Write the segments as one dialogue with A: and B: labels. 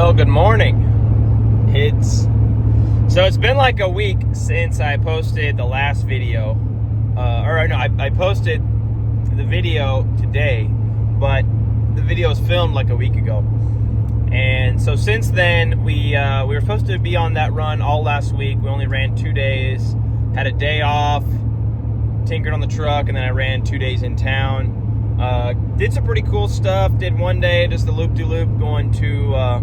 A: Well, good morning. It's been like a week since I posted the last video. I posted the video today, but the video was filmed like a week ago. And so since then, we were supposed to be on that run all last week. We only ran 2 days, had a day off, tinkered on the truck, and then I ran 2 days in town. Did some pretty cool stuff. Did one day just the loop-de-loop going to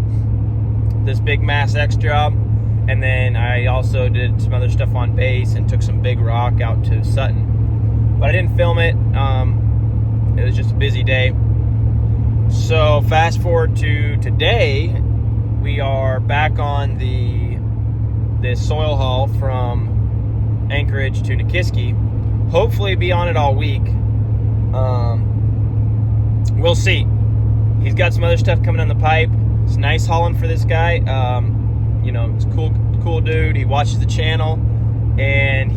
A: this big Mass X job, and then I also did some other stuff on base and took some big rock out to Sutton, but I didn't film it. It was just a busy day. So fast forward to today, we are back on this soil haul from Anchorage to Nikiski. Hopefully be on it all week. We'll see. He's got some other stuff coming on the pipe. It's nice hauling for this guy. It's cool dude. He watches the channel, and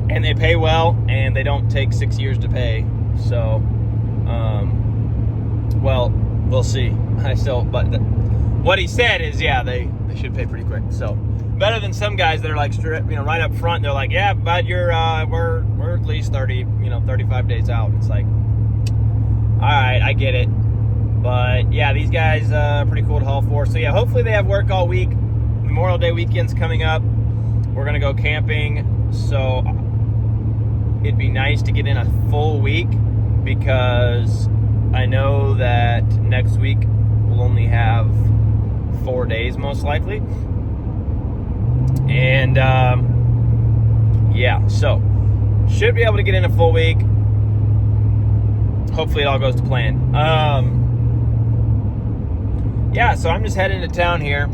A: and they pay well, and they don't take 6 years to pay. So, well, we'll see. What he said is, yeah, they should pay pretty quick. So, better than some guys that are like right up front. They're like, yeah, but we're at least 35 days out. It's like, all right, I get it. But yeah, these guys pretty cool to haul for. So yeah, hopefully they have work all week. Memorial Day weekend's coming up. We're gonna go camping, so it'd be nice to get in a full week, because I know that next week we'll only have 4 days most likely. And yeah, so should be able to get in a full week. Hopefully it all goes to plan. Yeah, so I'm just heading to town here,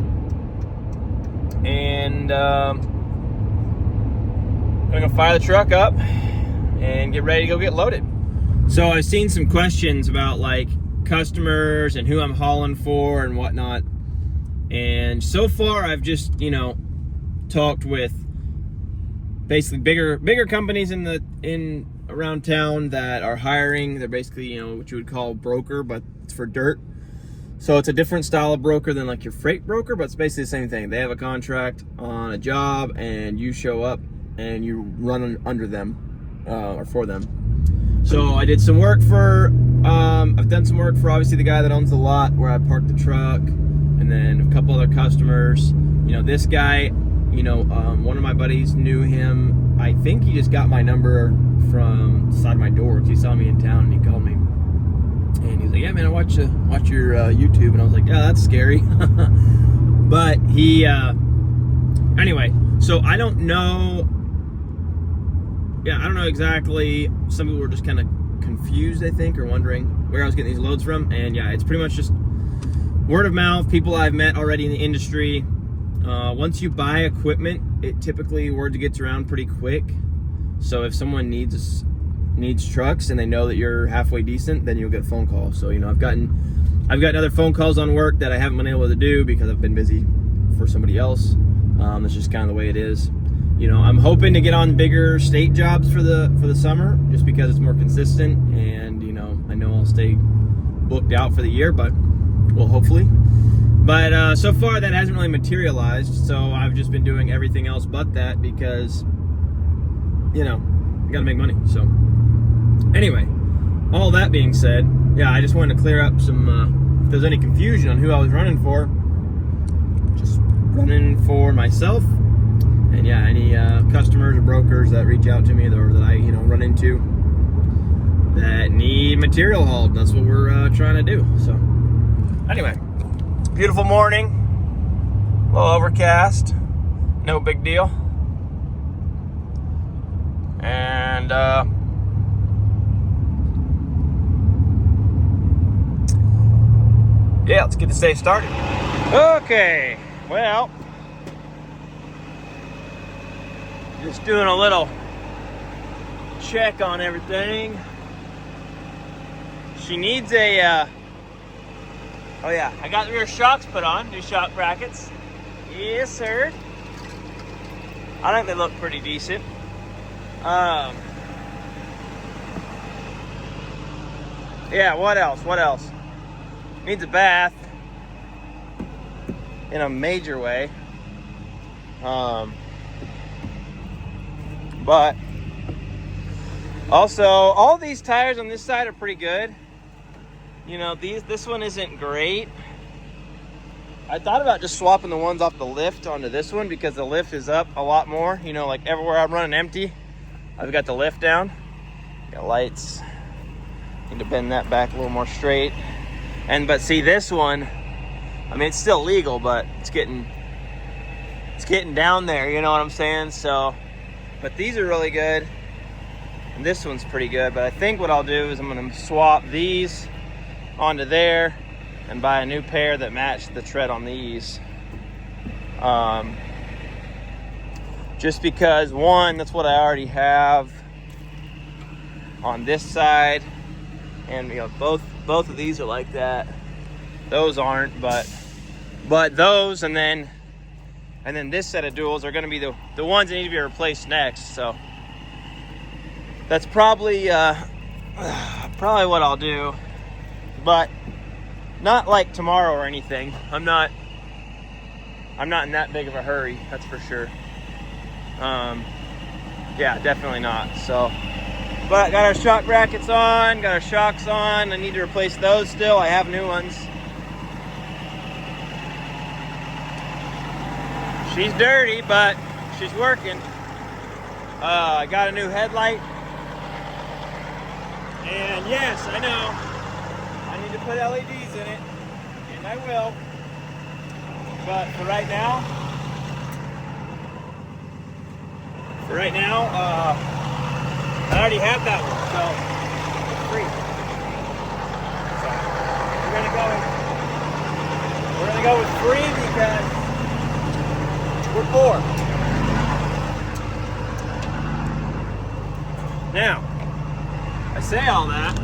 A: and I'm gonna fire the truck up and get ready to go get loaded. So I've seen some questions about like customers and who I'm hauling for and whatnot, and so far I've just talked with basically bigger companies in around town that are hiring. They're basically what you would call broker, but it's for dirt. So it's a different style of broker than like your freight broker, but it's basically the same thing. They have a contract on a job, and you show up and you run under them or for them. So I did some work for, I've done some work for obviously the guy that owns the lot where I parked the truck, and then a couple other customers. This guy, one of my buddies knew him. I think he just got my number from the side of my door because he saw me in town and he called me. And he's like, yeah, man, I watch your YouTube. And I was like, yeah, that's scary. But he, anyway, so I don't know exactly. Some people were just kind of confused, I think, or wondering where I was getting these loads from. And yeah, it's pretty much just word of mouth, people I've met already in the industry. Once you buy equipment, it typically word gets around pretty quick. So if someone needs trucks and they know that you're halfway decent, then you'll get a phone call. So I've gotten other phone calls on work that I haven't been able to do because I've been busy for somebody else. That's just kind of the way it is. I'm hoping to get on bigger state jobs for the summer, just because it's more consistent, and I know I'll stay booked out for the year, but well, hopefully. But so far that hasn't really materialized, so I've just been doing everything else but that, because I gotta make money. So anyway, all that being said, yeah, I just wanted to clear up some, if there's any confusion on who I was running for, just running for myself. And yeah, any customers or brokers that reach out to me or that I run into that need material hauled, that's what we're trying to do. So anyway, beautiful morning, a little overcast, no big deal. And yeah, let's get this day started. Okay, well, just doing a little check on everything. She needs a oh yeah, I got the rear shocks put on, new shock brackets. Yes, sir. I think they look pretty decent. Yeah, what else? Needs a bath. in a major way. But also, all these tires on this side are pretty good. You know, this one isn't great. I thought about just swapping the ones off the lift onto this one because the lift is up a lot more. You know, like everywhere I'm running empty, I've got the lift down. Got lights. Need to bend that back a little more straight. But see, this one, I mean, it's still legal, but it's getting down there, you know what I'm saying? So, but these are really good. And this one's pretty good. But I think what I'll do is I'm gonna swap these onto there and buy a new pair that match the tread on these. Just because, one, that's what I already have on this side, and you know, both of these are like that. Those aren't, but those, and then this set of duals are going to be the ones that need to be replaced next. So that's probably what I'll do, but not like tomorrow or anything. I'm not in that big of a hurry, that's for sure. Yeah, definitely not. So, but got our shock brackets on, got our shocks on. I need to replace those still. I have new ones. She's dirty, but she's working. I got a new headlight. And yes, I know, I need to put LEDs in it, and I will. But for right now, I already have that one, so it's free. So we're gonna go with free because we're poor. Now, I say all that.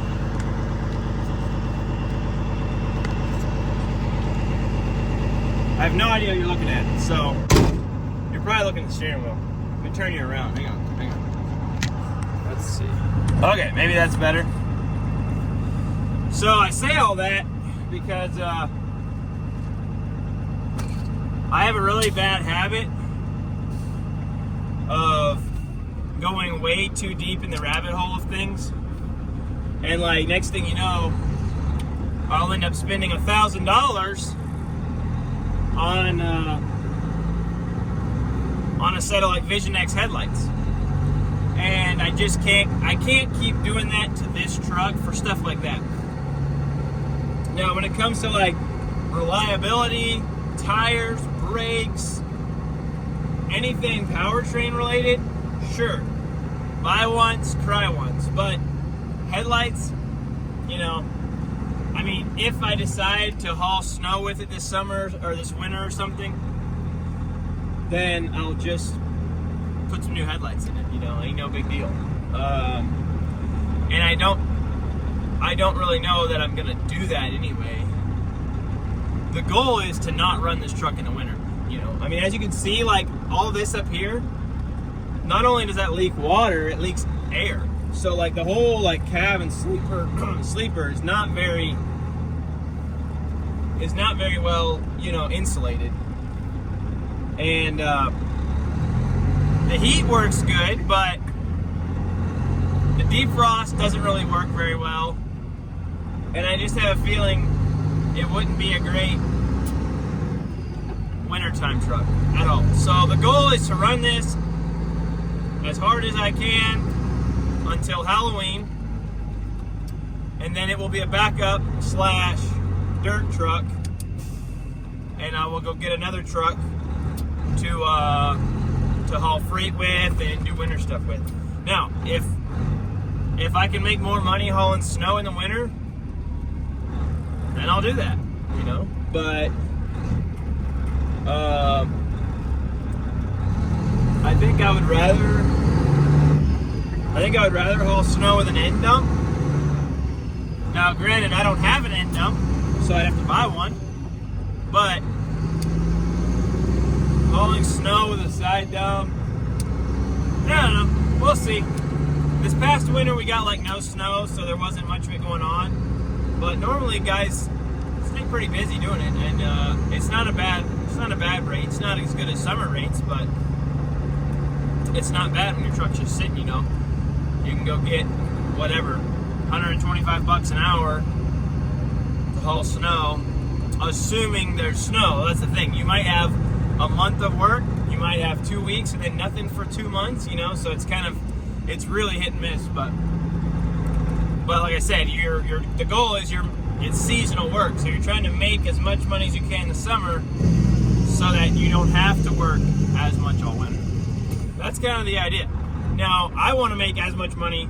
A: I have no idea what you're looking at, so you're probably looking at the steering wheel. Let me turn you around. Hang on. Let's see. Okay, maybe that's better. So I say all that because I have a really bad habit of going way too deep in the rabbit hole of things. And like, next thing you know, I'll end up spending $1,000 on a set of like Vision X headlights. And I can't keep doing that to this truck for stuff like that. Now, when it comes to like reliability, tires, brakes, anything powertrain related, sure, buy once, cry once. But headlights, you know, I mean, if I decide to haul snow with it this summer or this winter or something, then I'll just put some new headlights in it, you know, ain't no big deal. And I don't really know that I'm gonna do that anyway. The goal is to not run this truck in the winter, you know. I mean, as you can see, like all this up here, not only does that leak water, it leaks air. So like the whole like cab and sleeper is not very well, you know, insulated. And the heat works good, but the defrost doesn't really work very well. And I just have a feeling it wouldn't be a great wintertime truck at all. So the goal is to run this as hard as I can until Halloween, and then it will be a backup / dirt truck, and I will go get another truck to haul freight with and do winter stuff with. Now, if I can make more money hauling snow in the winter, then I'll do that, you know. But I think I would rather haul snow with an end dump. Now, granted, I don't have an end dump, so I'd have to buy one. But hauling snow with a side dump, I don't know. We'll see. This past winter we got like no snow, so there wasn't much of it going on. But normally, guys, keep pretty busy doing it, and it's not a bad rate. It's not as good as summer rates, but it's not bad when your truck's just sitting. You know, you can go get whatever, $125 an hour to haul snow, assuming there's snow. That's the thing. You might have a month of work, you might have 2 weeks, and then nothing for 2 months. You know, so it's it's really hit and miss. But like I said, the goal is it's seasonal work, so you're trying to make as much money as you can in the summer, so that you don't have to work as much all winter. That's kind of the idea. Now, I want to make as much money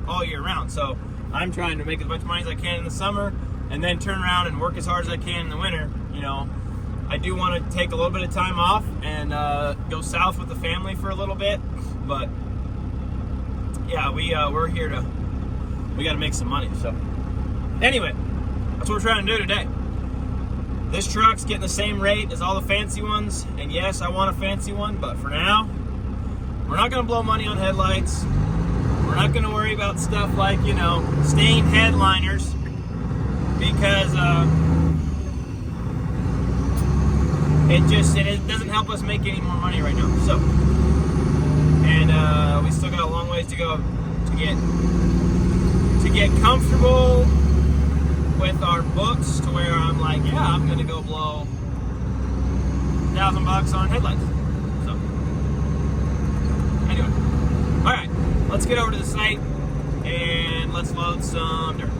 A: all year round, so I'm trying to make as much money as I can in the summer, and then turn around and work as hard as I can in the winter. You know, I do want to take a little bit of time off and go south with the family for a little bit, but yeah, we're here we got to make some money. So anyway, that's what we're trying to do today. This truck's getting the same rate as all the fancy ones, and yes, I want a fancy one, but for now, we're not going to blow money on headlights. We're not going to worry about stuff like, you know, stained headliners, because it doesn't help us make any more money right now. So, and we still got a long ways to go to get comfortable with our books to where I'm like, yeah, I'm going to go blow $1,000 on headlights. So, anyway, all right, let's get over to the site and let's load some dirt.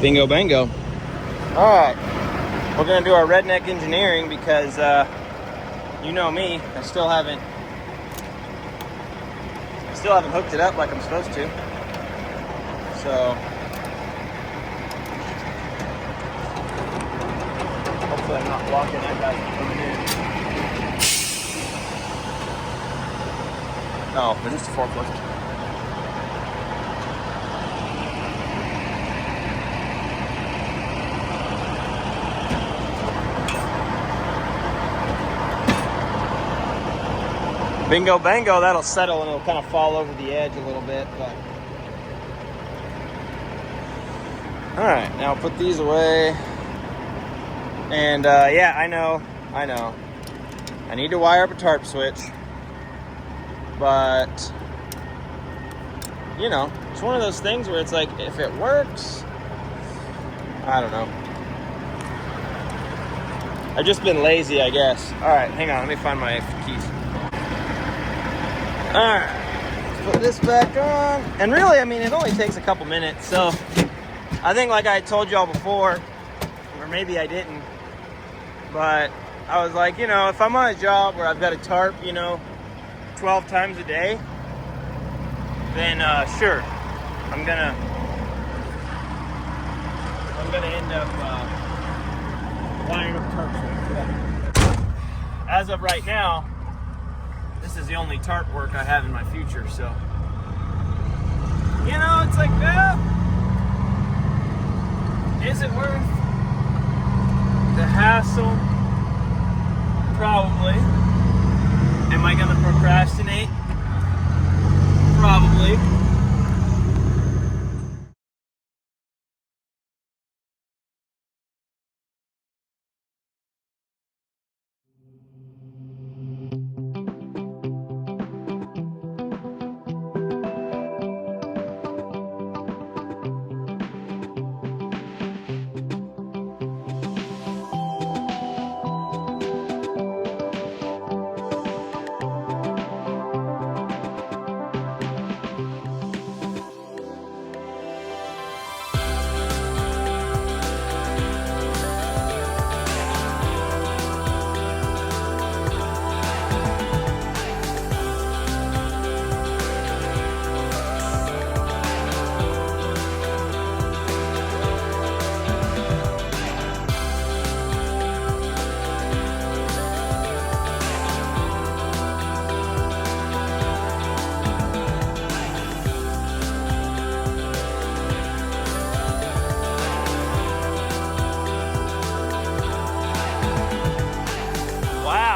A: Bingo bango. All right, we're gonna do our redneck engineering because you know me, I still haven't hooked it up like I'm supposed to. So hopefully I'm not blocking that guy from coming in. No, but it's a forklift. Bingo bango, that'll settle and it'll kind of fall over the edge a little bit, but. All right, now put these away. And yeah, I know. I need to wire up a tarp switch, but you know, it's one of those things where it's like, if it works, I don't know. I've just been lazy, I guess. All right, hang on, let me find my keys. All right, let's put this back on. And really, I mean, it only takes a couple minutes. So I think, like I told y'all before, or maybe I didn't, but I was like, you know, if I'm on a job where I've got a tarp, you know, 12 times a day, then sure, I'm gonna end up wiring up tarps. As of right now, this is the only tarp work I have in my future, so you know, it's like, is it worth the hassle? Probably. Am I gonna procrastinate? Probably.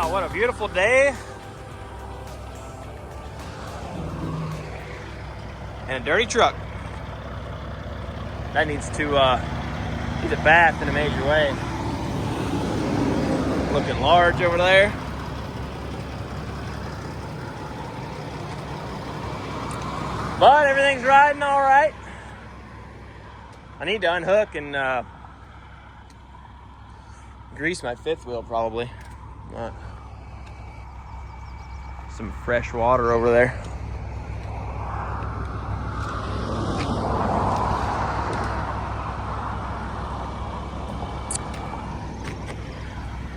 A: What a beautiful day. And a dirty truck. That needs to need a bath in a major way. Looking large over there. But everything's riding all right. I need to unhook and grease my fifth wheel probably. But some fresh water over there.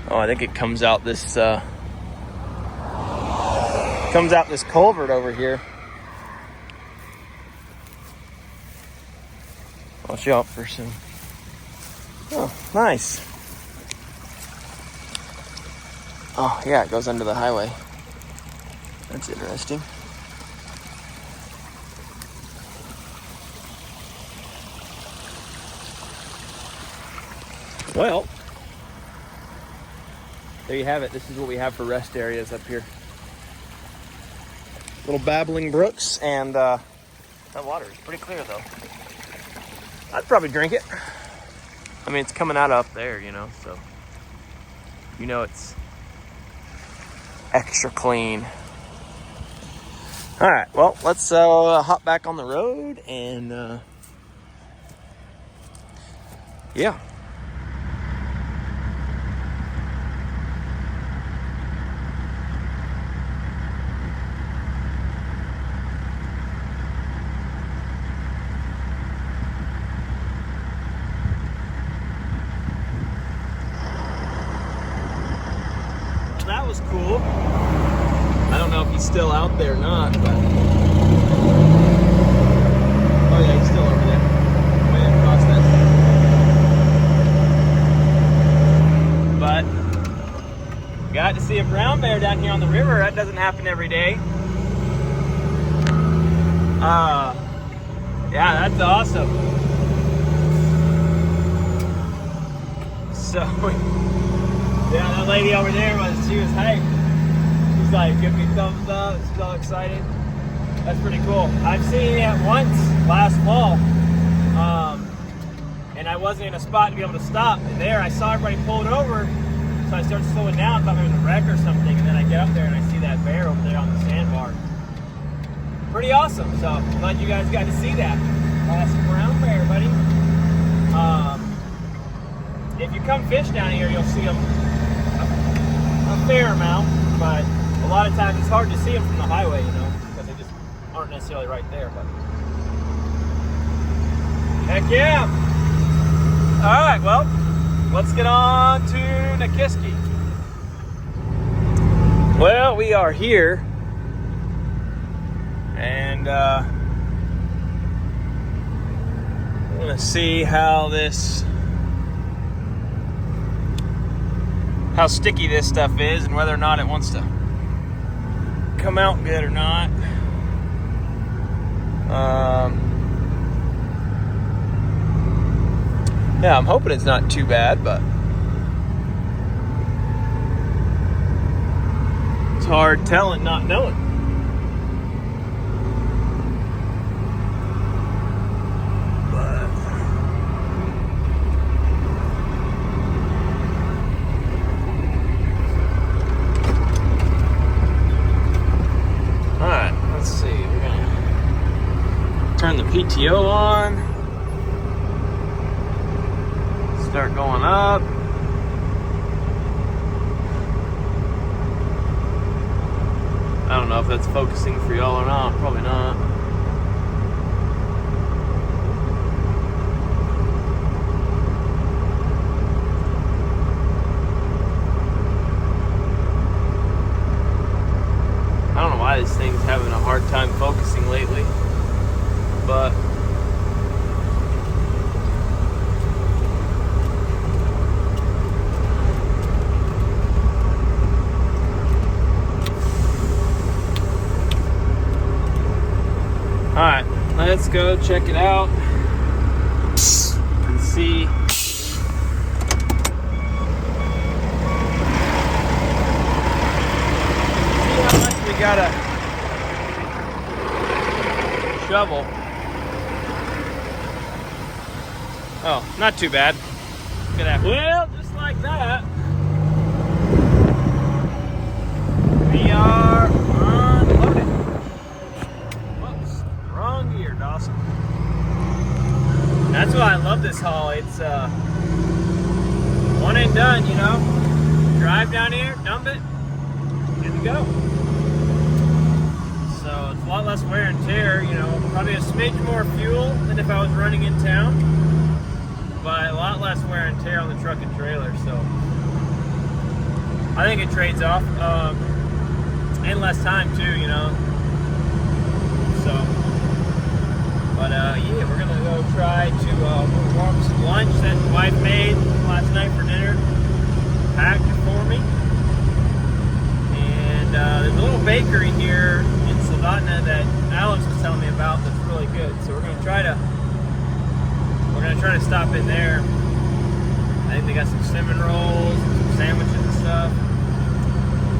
A: Oh, I think it comes out this culvert over here. Watch out for some. Oh, nice. Oh, yeah, it goes under the highway. That's interesting. Well, there you have it. This is what we have for rest areas up here. Little babbling brooks, and that water is pretty clear, though. I'd probably drink it. I mean, it's coming out up there, you know, so you know it's extra clean. All right, well, let's hop back on the road and yeah. That was cool. I don't know if he's still out there or not, but oh yeah, he's still over there. Way across that. But got to see a brown bear down here on the river. That doesn't happen every day. Yeah, that's awesome. So yeah, that lady over there she was hyped. She's like, give me thumbs up. She's all excited. That's pretty cool. I've seen it once last fall, and I wasn't in a spot to be able to stop. And there, I saw everybody pulled over, so I started slowing down. Thought there was a wreck or something, and then I get up there and I see that bear over there on the sandbar. pretty awesome. So glad you guys got to see that. Awesome brown bear, buddy. If you come fish down here, you'll see them a fair amount, but a lot of times it's hard to see them from the highway, you know, because they just aren't necessarily right there. But heck yeah! All right, well, let's get on to Nikiski. Well, we are here, and I'm gonna see how sticky this stuff is and whether or not it wants to come out good or not. Yeah, I'm hoping it's not too bad, but it's hard telling, not knowing. Turn the PTO on, start going up. I don't know if that's focusing for y'all or not, probably not. I don't know why this thing's having a hard time focusing lately. But all right, let's go check it out and see. How much we gotta shovel. Oh, not too bad. Look at that. Well, just like that, we are unloaded. Whoops, wrong gear, Dawson. That's why I love this haul. It's one and done, you know. Drive down here, dump it, good to go. So it's a lot less wear and tear, you know. Probably a smidge more fuel than if I was running in town, but a lot less wear and tear on the truck and trailer, so I think it trades off, and less time too, you know. So, but yeah, we're gonna go try to warm some lunch that the wife made last night for dinner, packed it for me, and there's a little bakery here in Soldotna that Alex was telling me about that's really good, so we're gonna try to stop in there. I think they got some cinnamon rolls, some sandwiches and stuff.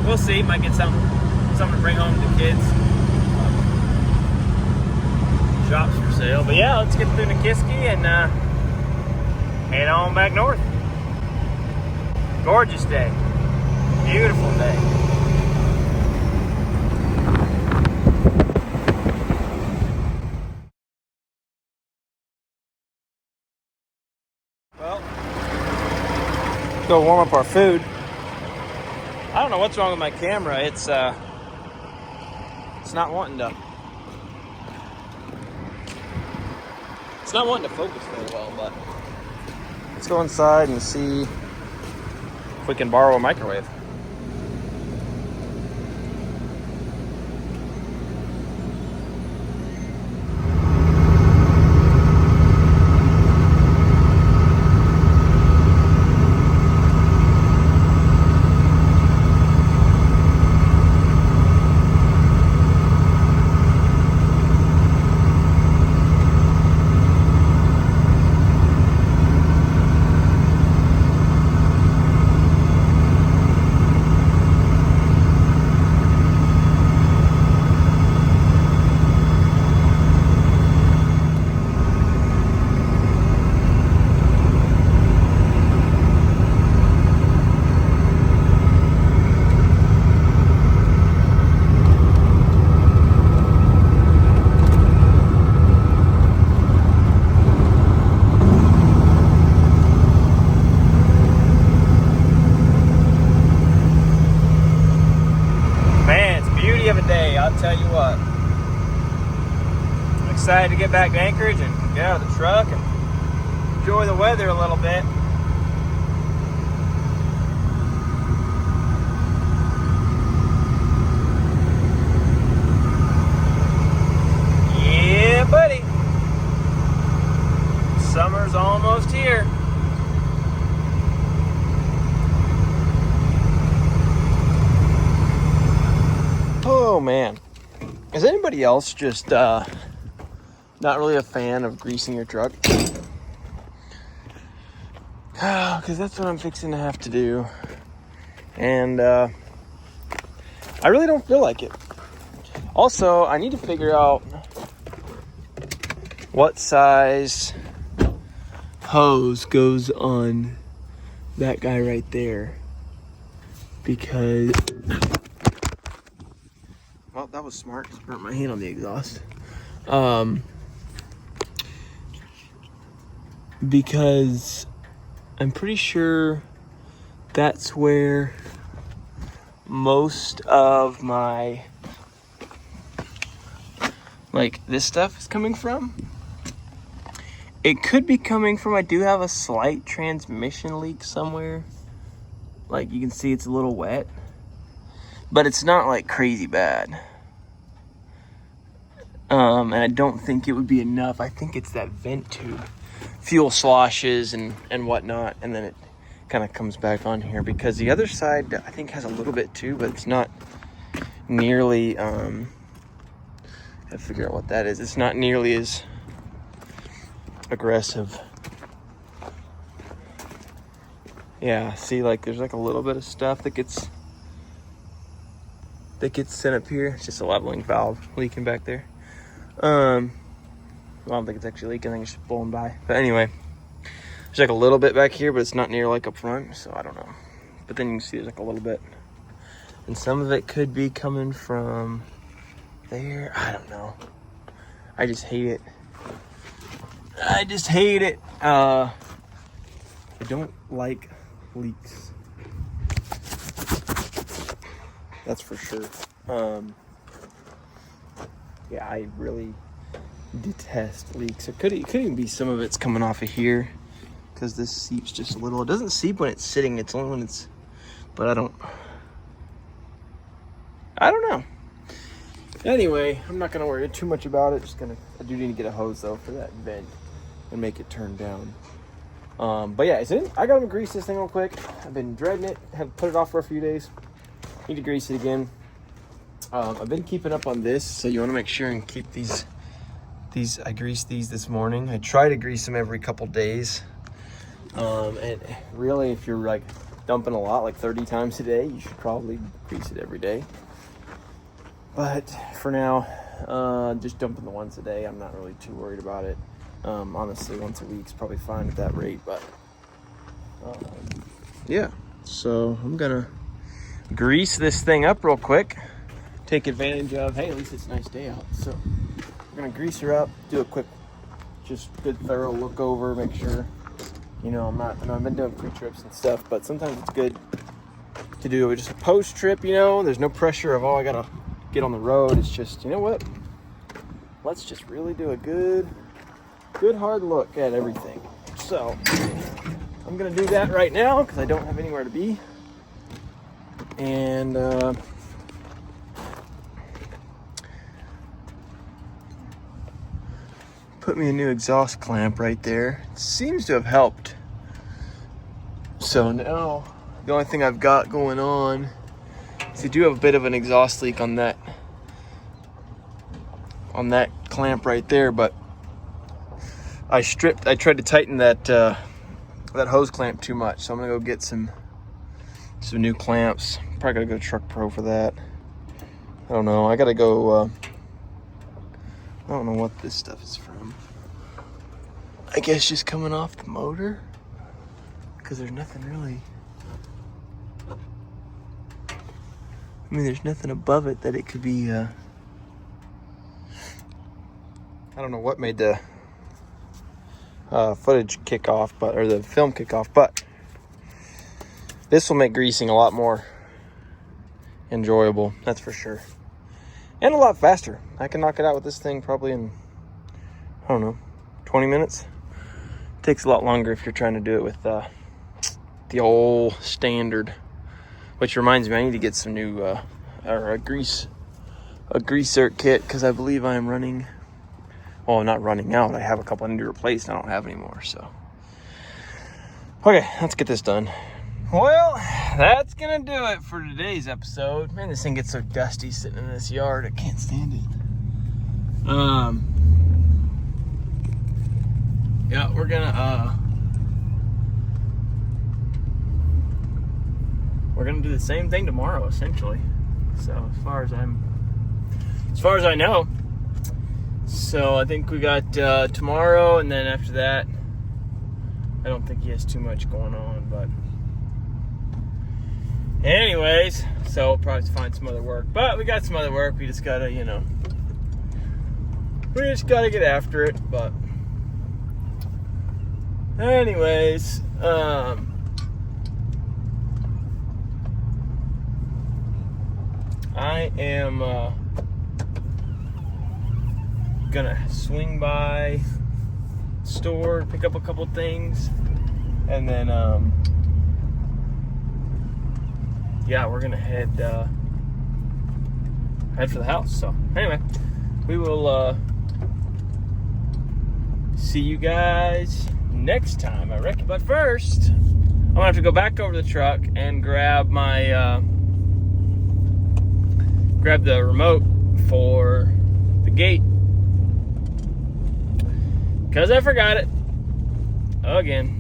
A: We'll see. Might get something to bring home to the kids. Shops for sale. But yeah, let's get through Nikiski and head on back north. Gorgeous day. Beautiful day. Well, let's go warm up our food. I don't know what's wrong with my camera. It's not wanting to focus very well, but let's go inside and see if we can borrow a microwave. excited to get back to Anchorage and get out of the truck and enjoy the weather a little bit. Yeah, buddy. Summer's almost here. Oh man, is anybody else just not really a fan of greasing your truck? Because that's what I'm fixing to have to do, and I really don't feel like it. Also, I need to figure out what size hose goes on that guy right there, because well, that was smart because I burnt my hand on the exhaust. Because I'm pretty sure that's where most of my, like, this stuff is coming from. It could be coming from, I do have a slight transmission leak somewhere. Like, you can see it's a little wet, but it's not like crazy bad. And I don't think it would be enough. I think it's that vent tube. Fuel sloshes and whatnot, and then it kind of comes back on here, because the other side I think has a little bit too, but it's not nearly, I have to figure out what that is. It's not nearly as aggressive. Yeah, see, like there's like a little bit of stuff that gets sent up here. It's just a leveling valve leaking back there. I don't think it's actually leaking. I think it's just blowing by. But anyway, there's like a little bit back here, but it's not near like up front, so I don't know. But then you can see there's like a little bit, and some of it could be coming from there. I don't know. I just hate it. I just hate it. I don't like leaks. That's for sure. Yeah, I really detest leaks. It could even be some of it's coming off of here, because this seeps just a little. It doesn't seep when it's sitting, it's only when it's, but I don't know. Anyway, I'm not gonna worry too much about it. I do need to get a hose though for that vent and make it turn down. But yeah, I gotta grease this thing real quick. I've been dreading it, have put it off for a few days. Need to grease it again. I've been keeping up on this, so you want to make sure and keep these. I greased these this morning. I try to grease them every couple days. And really, if you're like dumping a lot, like 30 times a day, you should probably grease it every day. But for now, just dumping the once a day. I'm not really too worried about it. Honestly, once a week's probably fine at that rate. But yeah, so I'm gonna grease this thing up real quick. Take advantage of, hey, at least it's a nice day out. So we're gonna grease her up, do a quick, just good thorough look over, make sure, you know, I've been doing pre-trips and stuff, but sometimes it's good to do just a post-trip, you know. There's no pressure of, oh, I gotta get on the road. It's just, you know what, let's just really do a good hard look at everything. So I'm gonna do that right now because I don't have anywhere to be. And put me a new exhaust clamp right there. It seems to have helped. So now the only thing I've got going on is I do have a bit of an exhaust leak on that clamp right there, but I tried to tighten that hose clamp too much, so I'm gonna go get some new clamps. Probably gotta go to Truck Pro for that. I don't know. I gotta go. I don't know what this stuff is from. I guess just coming off the motor, because there's nothing really. I mean, there's nothing above it that it could be. I don't know what made the footage kick off, or the film kick off, but this will make greasing a lot more enjoyable, that's for sure, and a lot faster. I can knock it out with this thing probably in don't know, 20 minutes. Takes a lot longer if you're trying to do it with the old standard. Which reminds me, I need to get some new a greaser kit, because I believe I am running. Well, I'm not running out. I have a couple I need to replace, and I don't have any more. So, okay, let's get this done. Well, that's gonna do it for today's episode. Man, this thing gets so dusty sitting in this yard. I can't stand it. Yeah, we're gonna do the same thing tomorrow, essentially. So as far as I know. So I think we got tomorrow, and then after that, I don't think he has too much going on. But anyways, so we'll probably find some other work. But we got some other work. We just gotta, get after it. But anyways, I am gonna swing by the store, pick up a couple things, and then yeah, we're gonna head for the house. So anyway, we will see you guys next time, I reckon. But first, I'm gonna have to go back over to the truck and grab my grab the remote for the gate, because I forgot it again.